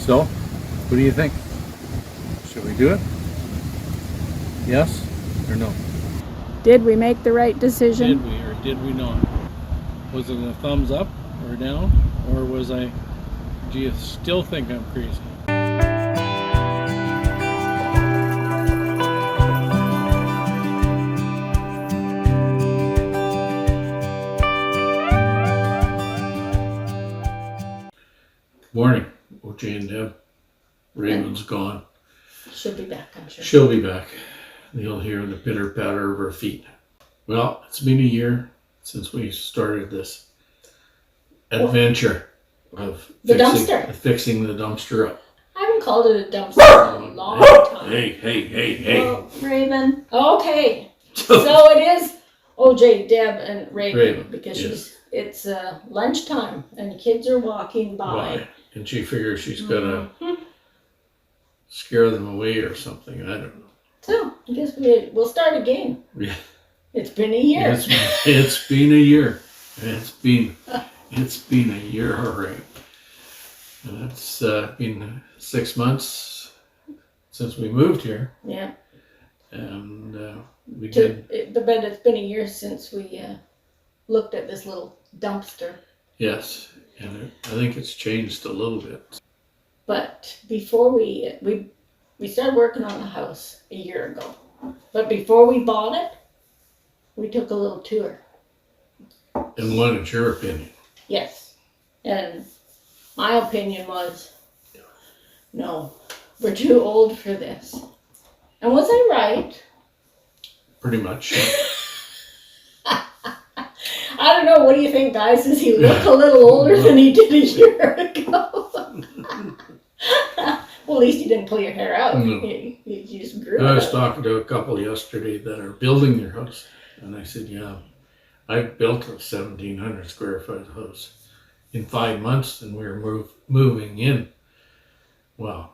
So, what do you think? Should we do it? Yes or no? Did we make the right decision? Did we or did we not? Was it a thumbs up or down? Or do you still think I'm crazy? Morning, OJ and Deb. Raven's gone. She'll be back, I'm sure. She'll be back. You'll hear the pitter patter of her feet. Well, it's been a year since we started this adventure of fixing the dumpster up. I haven't called it a dumpster in a long time. Hey. Well, Raven. Okay. So it is OJ, Deb, and Raven because it's lunchtime and kids are walking by. And she figures she's gonna scare them away or something. I don't know. So I guess we'll start again. Yeah. It's been a year. It's been a year. It's been a year already. And it's been 6 months since we moved here. Yeah. And but it's been a year since we looked at this little dumpster. Yes, and I think it's changed a little bit. But before we started working on the house a year ago. But before we bought it, we took a little tour. And what is your opinion? Yes. And my opinion was, no, we're too old for this. And was I right? Pretty much. I don't know. What do you think, guys? Does he look a little older than he did a year ago? Well, at least you didn't pull your hair out. No. You just grew it. I was talking to a couple yesterday that are building their house. And I said, yeah, I built a 1,700 square foot house in 5 months and we were moving in. Wow.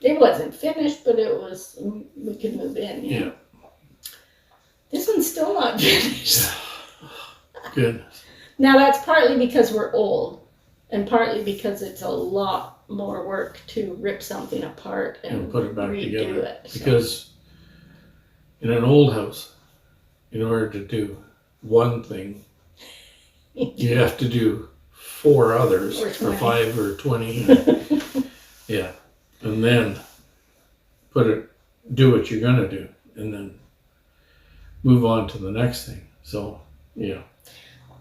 It wasn't finished, but we could move in. Yeah. This one's still not finished. Goodness. Now that's partly because we're old and partly because it's a lot more work to rip something apart and put it back together. It, because in an old house, in order to do one thing, you have to do 4 others for 5 or 20. Yeah. And then do what you're gonna do and then move on to the next thing. So yeah.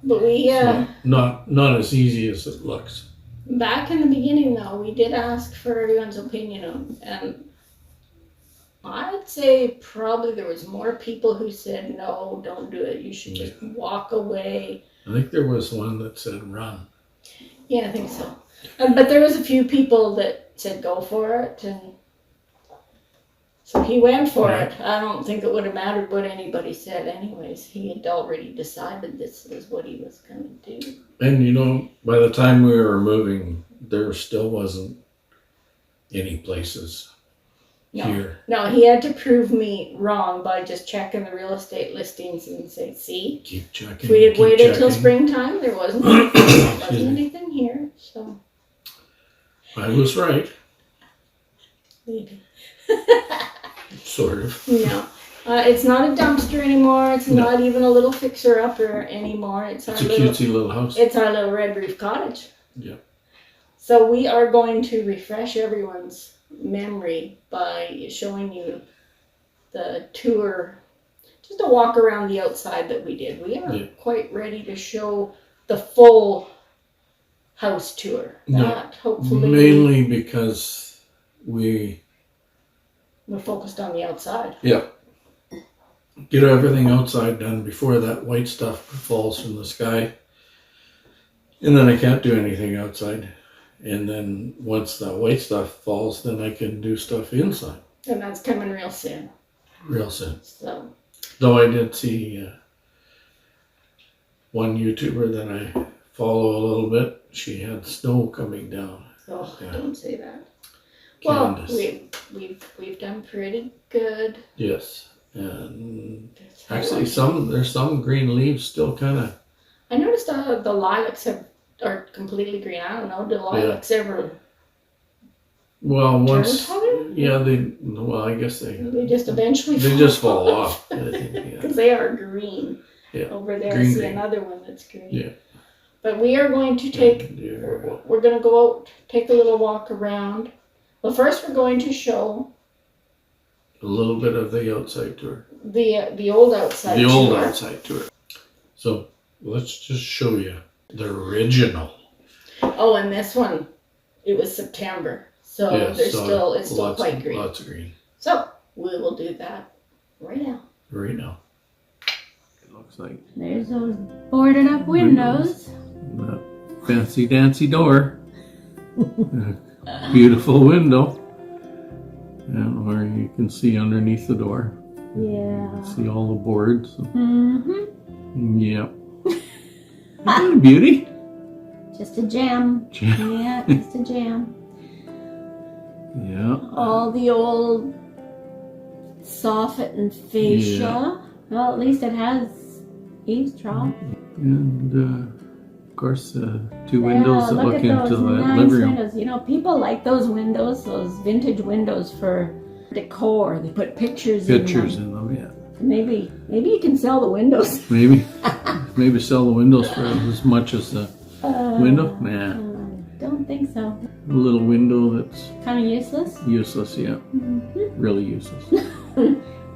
But it's not as easy as it looks. Back in the beginning though, we did ask for everyone's opinion and I'd say probably there was more people who said, no, don't do it. You should just walk away. I think there was one that said run. Yeah, I think so. But there was a few people that said go for it. And so he went for it. I don't think it would have mattered what anybody said anyways. He had already decided this is what he was going to do. And by the time we were moving, there still wasn't any places. Here. No, he had to prove me wrong by just checking the real estate listings and say, see, keep checking. If we had waited till springtime, there wasn't anything here. So I was right. Maybe. Sort of. No. It's not a dumpster anymore. It's not even a little fixer-upper anymore. It's a cutesy little house. It's our little Red Roof Cottage. Yeah. So we are going to refresh everyone's memory by showing you the tour, just a walk around the outside that we did. We aren't quite ready to show the full house tour. Hopefully mainly because we're focused on the outside. Yeah. Get everything outside done before that white stuff falls from the sky. And then I can't do anything outside. And then once the white stuff falls, then I can do stuff inside. And that's coming real soon. Real soon. So. Though I did see one YouTuber that I follow a little bit. She had snow coming down. Oh, don't say that. Candace. Well, we've done pretty good. Yes. And actually there's some green leaves still kind of. I noticed the lilacs are completely green. I don't know, do lilacs ever Well, once, Turn yeah, well, I guess they just eventually just fall off. I think, yeah. Because they are green. Yeah. Over there, Green, I see green. another one that's green. Yeah. But we are going to take, we're going to go out, take a little walk around. Well, first we're going to show A little bit of the outside tour. the old outside tour. The old outside tour. So let's just show you the original. Oh, and this one, it was September. So it's still quite green. Lots of green. So we will do that right now. Right now. It looks like. There's those boarded up windows. That fancy dancy door. Beautiful window. And where you can see underneath the door. Yeah. See all the boards. Mm-hmm. Yep. Isn't that a beauty? Just a gem. Yeah, just a gem. Yeah. All the old soffit and fascia. Yeah. Well, at least it has eaves trough. And of course, two windows that look into the nice living room. windows. You know, people like those windows, those vintage windows for decor. They put pictures in them. Yeah. Maybe you can sell the windows. Maybe sell the windows for as much as the window. Nah. Don't think so. A little window that's Kind of useless. useless. Yeah. Mm-hmm. Really useless.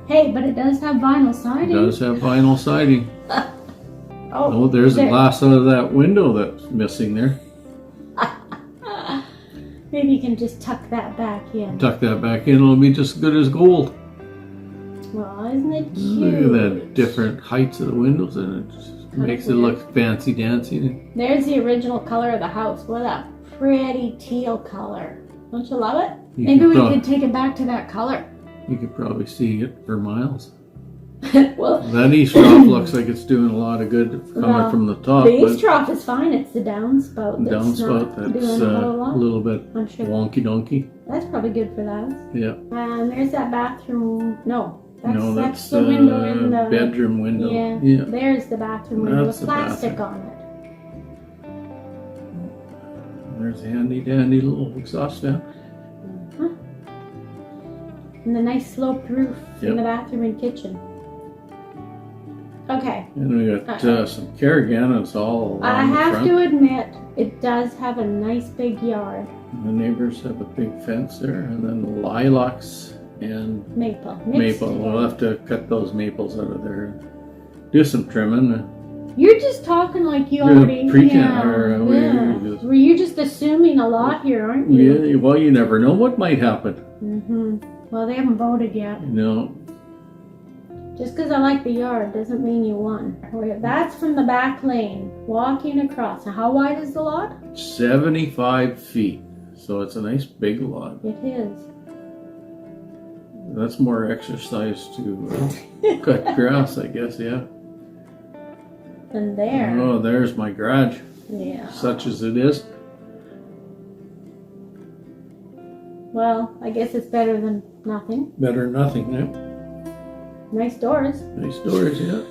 Hey, but it does have vinyl siding. It does have vinyl siding. Oh, Oh, there's a glass out of that window that's missing there. Maybe you can just tuck that back in. Tuck that back in, it'll be just as good as gold. Well, isn't it cute? Look at that different heights of the windows, and it just makes it look fancy dancy. There's the original color of the house. What a pretty teal color. Don't you love it? Maybe we could take it back to that color. You could probably see it for miles. Well, That east trough looks like it's doing a lot of good coming from the top. The east trough is fine. It's the downspout that's Downspout not that's doing a whole lot. a little bit I'm sure wonky donkey. that's probably good for that. Yeah. And there's that bathroom. No, That's the window in the bedroom window. Yeah. There's the bathroom window That's with the plastic bathroom. on it. There's a handy dandy little exhaust fan. And the nice sloped roof in the bathroom and kitchen. Okay. And we got some Carriganas all along I the have front. to admit, it does have a nice big yard. The neighbors have a big fence there, and then lilacs and Maple. We'll have to cut those maples out of there. Do some trimming. You're just talking like you You're already... Were you just assuming a lot here, aren't you? Yeah, well, you never know what might happen. Well, they haven't voted yet. No. Just because I like the yard doesn't mean you won. That's from the back lane, walking across. Now, how wide is the lot? 75 feet. So it's a nice big lot. It is. That's more exercise to cut grass, I guess, yeah. And there. Oh, there's my garage. Yeah. Such as it is. Well, I guess it's better than nothing. Better than nothing, yeah. Nice doors. Nice doors, yeah.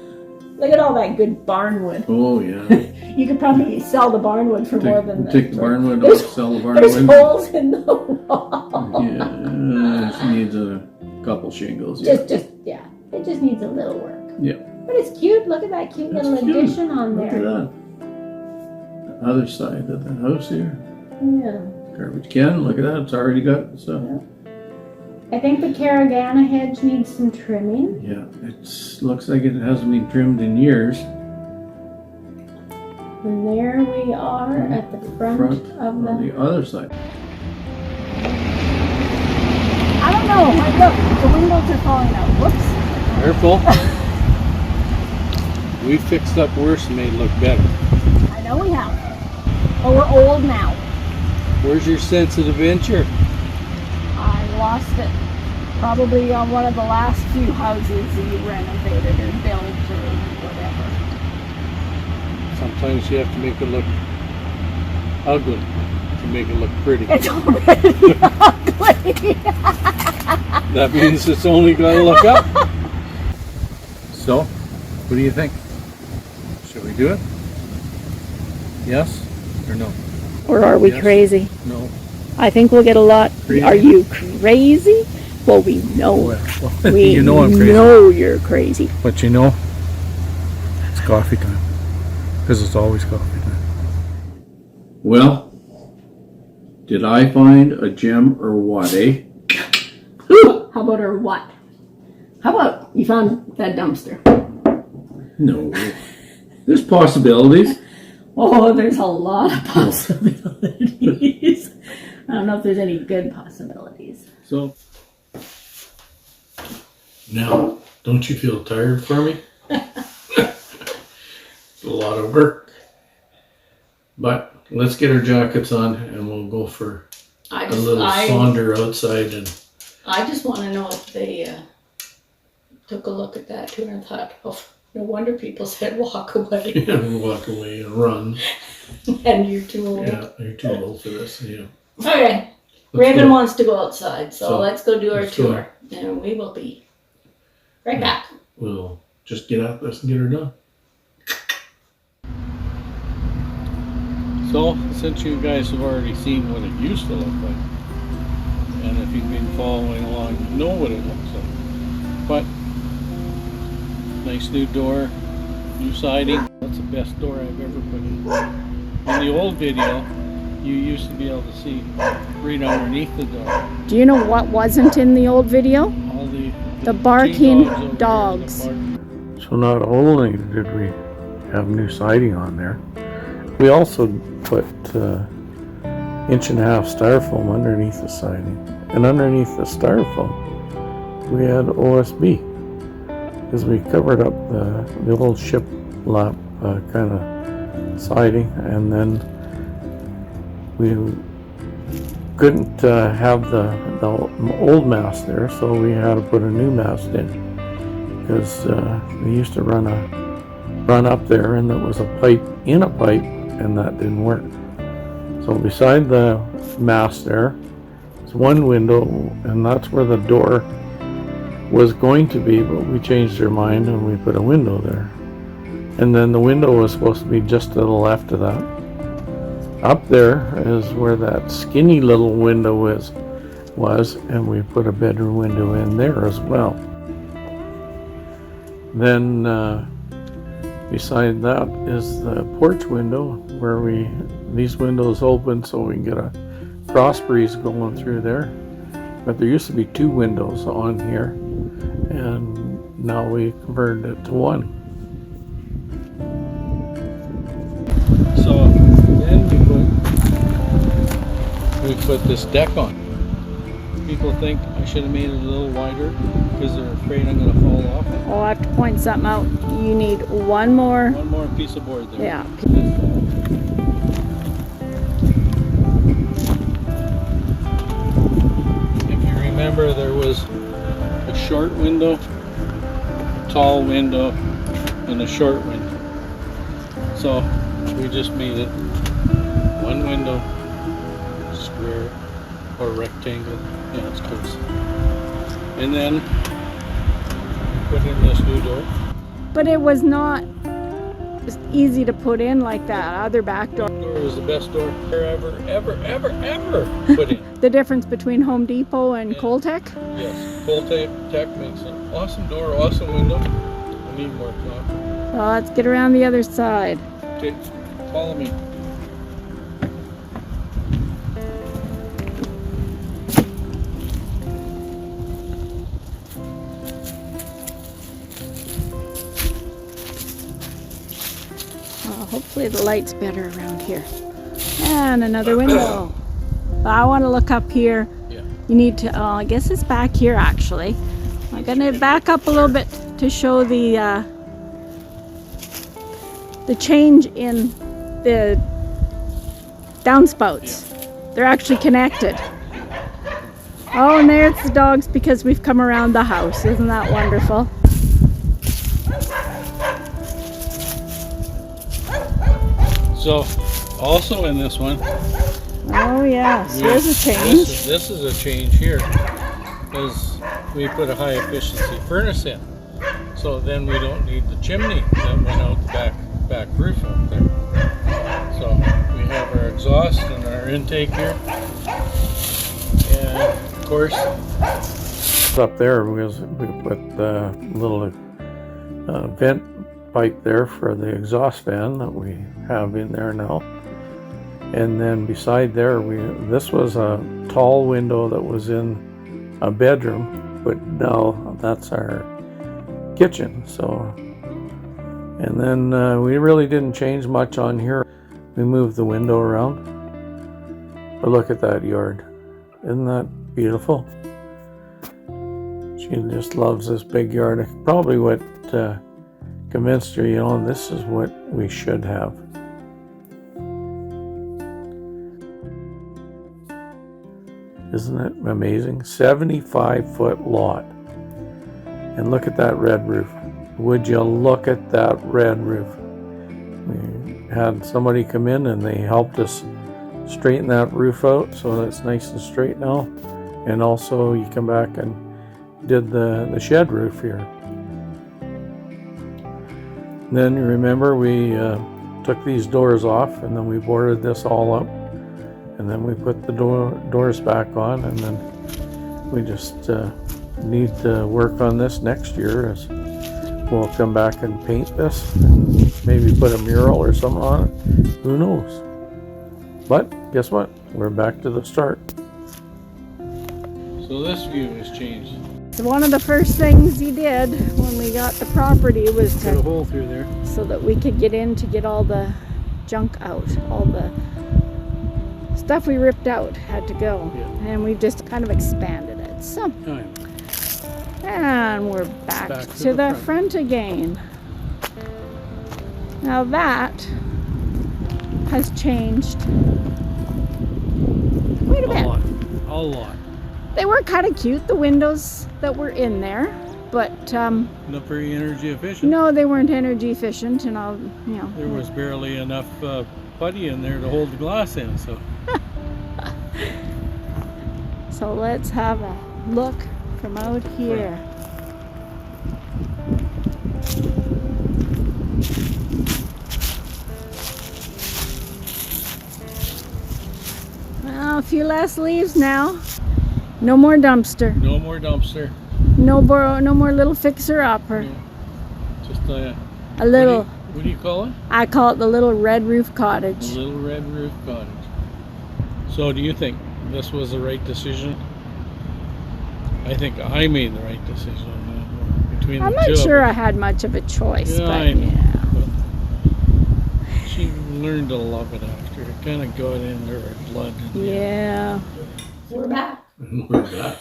Look at all that good barnwood. Oh, yeah. You could probably sell the barnwood for more than that. Take the barnwood off, sell the barnwood. There's holes in the wall. Yeah, it needs a couple shingles. Yeah. It just needs a little work. Yeah. But it's cute. Look at that cute little addition on there. Look at that. The other side of the house here. Yeah. Garbage can, look at that. It's already got stuff. Yeah. I think the Carragana hedge needs some trimming. Yeah, it looks like it hasn't been trimmed in years. And there we are at the front of on the other side. I don't know. Look, the windows are falling out. Whoops. Careful. We fixed up worse and made it look better. I know we have. But we're old now. Where's your sense of adventure? I lost it. Probably on one of the last few houses you renovated or built or whatever. Sometimes you have to make it look ugly to make it look pretty. It's already ugly. That means it's only got to look up. So, what do you think? Should we do it? Yes or no? Or are we Yes. crazy? No. I think we'll get a lot. Crazy? Are you crazy? Well, we know. Well, We you know I'm crazy. know you're crazy. But you know, it's coffee time. Because it's always coffee time. Well, did I find a gem or what, eh? Ooh, how about our what? How about you found that dumpster? No. There's possibilities. Oh, there's a lot of possibilities. I don't know if there's any good possibilities. So, now, don't you feel tired for me? It's a lot of work. But let's get our jackets on and we'll go for a little saunter outside. And I just want to know if they took a look at that too and thought, oh, no wonder people said walk away. and walk away and run. And you're too old. Yeah, you're too old for this. Yeah. Okay. Let's Raven go. wants to go outside, so let's go do our let's go. tour. And we will be right back. We'll just get at this and get her done. So, since you guys have already seen what it used to look like, and if you've been following along, you know what it looks like. But, nice new door, new siding. That's the best door I've ever put in. In the old video, you used to be able to see right underneath the door. Do you know what wasn't in the old video? All the barking over dogs. there, the bark- So not only did we have new siding on there, we also put 1.5-inch styrofoam underneath the siding. And underneath the styrofoam, we had OSB. Because we covered up the old shiplap kind of siding, and then we couldn't have the old mast there, so we had to put a new mast in. Because we used to run up there, and there was a pipe in a pipe, and that didn't work. So beside the mast there is one window, and that's where the door was going to be, but we changed our mind and we put a window there. And then the window was supposed to be just to the left of that. Up there is where that skinny little window was, and we put a bedroom window in there as well. Then beside that is the porch window where these windows open so we can get a cross breeze going through there. But there used to be 2 windows on here, and now we converted it to 1. So then we put this deck on. People think I should have made it a little wider because they're afraid I'm going to fall off. Oh, I have to point something out. You need one more. One more piece of board there. Yeah. If you remember, there was a short window, a tall window, and a short window. So we just made it one window, square or rectangle. Yeah, it's close. And then put in this new door. But it was not just easy to put in like that other back door. Door was the best door ever put in. The difference between Home Depot and Yeah. Coltec? Yes, Coltec makes an awesome door, awesome window. I need more top. So let's get around the other side. Okay, follow me. Hopefully the light's better around here. And another window. But I want to look up here. Yeah. You need to, I guess it's back here actually. I'm going to back up a little bit to show the change in the downspouts. They're actually connected. Oh, and there's the dogs because we've come around the house. Isn't that wonderful? So, also in this one, Oh yes, there's a change. This is a change here, because we put a high efficiency furnace in. So then we don't need the chimney that went out the back roof up there. So we have our exhaust and our intake here. course. Up there was we put the little vent pipe there for the exhaust fan that we have in there now. And then beside there, this was a tall window that was in a bedroom, but now that's our kitchen. So, and then we really didn't change much on here. We moved the window around. But look at that yard. Isn't that beautiful? She just loves this big yard. Probably what convinced her, you know, this is what we should have. Isn't it amazing? 75-foot lot. And look at that red roof. Would you look at that red roof? We had somebody come in and they helped us straighten that roof out so it's nice and straight now. And also you come back and did the shed roof here. Then you remember we took these doors off and then we boarded this all up. And then we put the doors back on, and then we just need to work on this next year. As we'll come back and paint this, and maybe put a mural or something on it. Who knows? But guess what? We're back to the start. So this view has changed. So one of the first things he did when we got the property was Got a to, hole through there. so that we could get in to get all the junk out, all the stuff we ripped out had to go. Yeah. And we've just kind of expanded it. So, and we're back to the front again. Now that has changed quite a bit. A lot. They were kind of cute, the windows that were in there, but Not very energy efficient. no, they weren't energy efficient, and I'll, you know. There was barely enough putty in there to hold the glass in, so. So let's have a look from out here. Well, a few less leaves now. No more dumpster. No more dumpster. No more little fixer-upper. Yeah. Just A little, what do you call it? I call it the little Red Roof A Cottage. little Red Roof Cottage. So do you think this was the right decision? I think I made the right decision on that one. Between I'm the not two sure I of had much of a choice, Yeah, but I know. yeah. us. She learned to love it after. It kind of got into her blood. Yeah. We're back. We're back.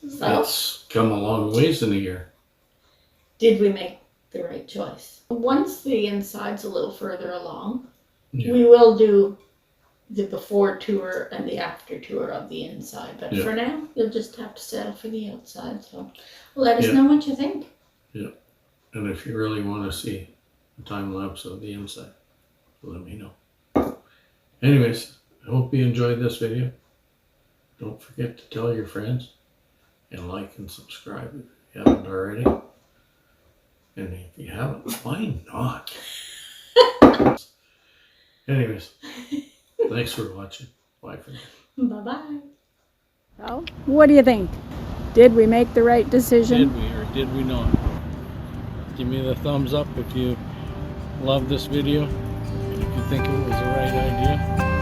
So, It's come a long ways in a year. did we make the right choice? Once the inside's a little further along, Yeah. we will do the before tour and the after tour of the inside. But Yeah. for now, you'll just have to settle for the outside. So let us Yeah. know what you think. And if you really want to see a time lapse of the inside, let me know. Anyways, I hope you enjoyed this video. Don't forget to tell your friends and like and subscribe if you haven't already. And if you haven't, why not? Anyways, thanks for watching. Bye for now. Bye-bye. So, what do you think? Did we make the right decision? Did we or did we not? Give me the thumbs up if you love this video and if you think it was the right idea.